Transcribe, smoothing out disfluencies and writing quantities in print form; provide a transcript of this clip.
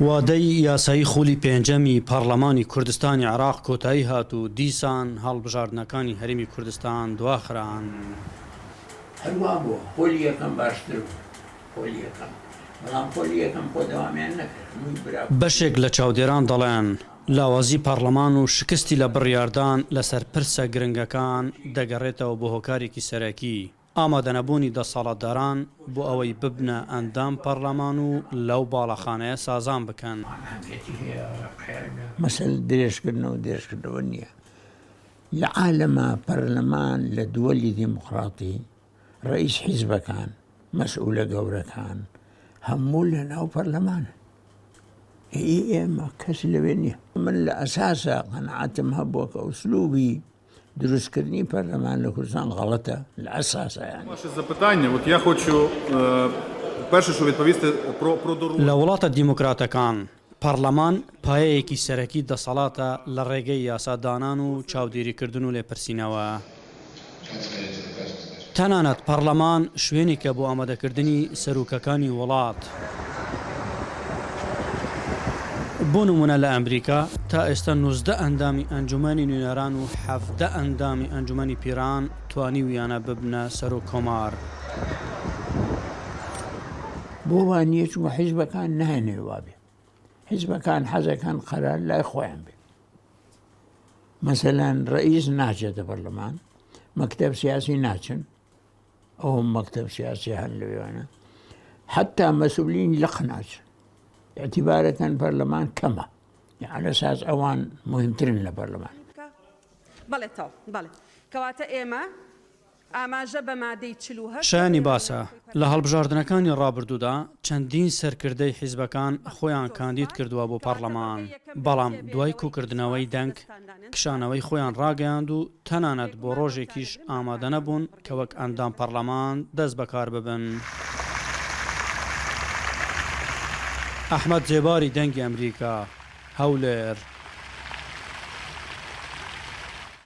وادەی یاسایی خولی پێنجەمی پەرلەمانی کوردستانی عێراق کۆتایی هات و دیسان هەڵبژاردنەکانی هەرێمی کوردستان دواخران. هەروە بووە پۆلی یەکەم باشتر بوو، پۆلی یەکەم، بەڵام پۆلی یەکەم خۆ دەوامیان نەکرد. بەشێک لە چاودێران دەڵێن لاوازی پەرلەمان و شکستی لە بڕیاردان لەسەر پرسە گرنگەکان دەگەڕێتەوە بۆ هۆکارێکی سەرەکی. ئامادەنەبوونی دەسەڵاتداران بۆ ئەوەی ببنە ئەندام پەرلەمان و لەو باڵەخانەیە سازان بکەن. مەسەلە درێژکردنەوە درێژکردنەوە نییە. لە عالەمە پەرلەمان لە دووەلی دیموقراتی ڕئیس حیزبەکان مەسئولە گەورەکان هەموو لە ناو پەرلەمانن. ئێمە کەس لەوێ نییە. من لە ئەساسە قەنەعەتم هەبووە کە ئوسلوبی دروستکردنی پەرلەمان لە کوردستان غەڵەتە لە ئەساسە. Ваше запитання, от я хочу перше, що відповісти про дорогу. لە وڵاتە دیموکراتەکان پەرلەمان پایەیەکی سەرەکی دەسەڵاتە لە ڕێگەی یاسادانان و چاودێریکردن و لێپرسینەوە. تەنانەت پەرلەمان شوێنێکە بۆ ئامادەکردنی سەرۆکەکانی وڵات. بۆ نمونە لە ئەمریکا تا ئێستا 19 ئەندامی ئەنجومەنی نوێنەران و 17 ئەندامی ئەنجومەنی پیران توانی ویانە ببنە سەرۆک کۆمار. بۆ وانیە چووە حیزبەکان نهێنێ وابێ، حیزبەکان حەزەکان قەرار لای خۆیان بێ. مەسەلەن ڕئیس ناچێتە پەرلەمان، مەکتەب سیاسی ناچن، ئەو مەکتەب سیاسی هەن لەوێوانە، حتا مەسئولین لەق ناچن. اعتبارەکەن پەرلەمان کەمە، على ئەساس ئەوان مهمترن لە پەرلەمان. بەڵێ تەو بەڵێ کەواتە ئێمە ئاماژە بە مادەی 48 شایانی باسە لە هەڵبژاردنەکانی ڕابردوودا چەندین سەرکردەی حیزبەکان خۆیان کاندید کردووە بۆ پەرلەمان، بەڵام دوای کوکردنەوەی دەنگ کشانەوەی خۆیان ڕاگەیاند و تەنانەت بۆ ڕۆژێکیش ئامادە نەبوون کە وەک ئەندام پەرلەمان دەست بەکار ببن. ئەحمەد جێباری دەنگی ئەمریکا، هەولێر.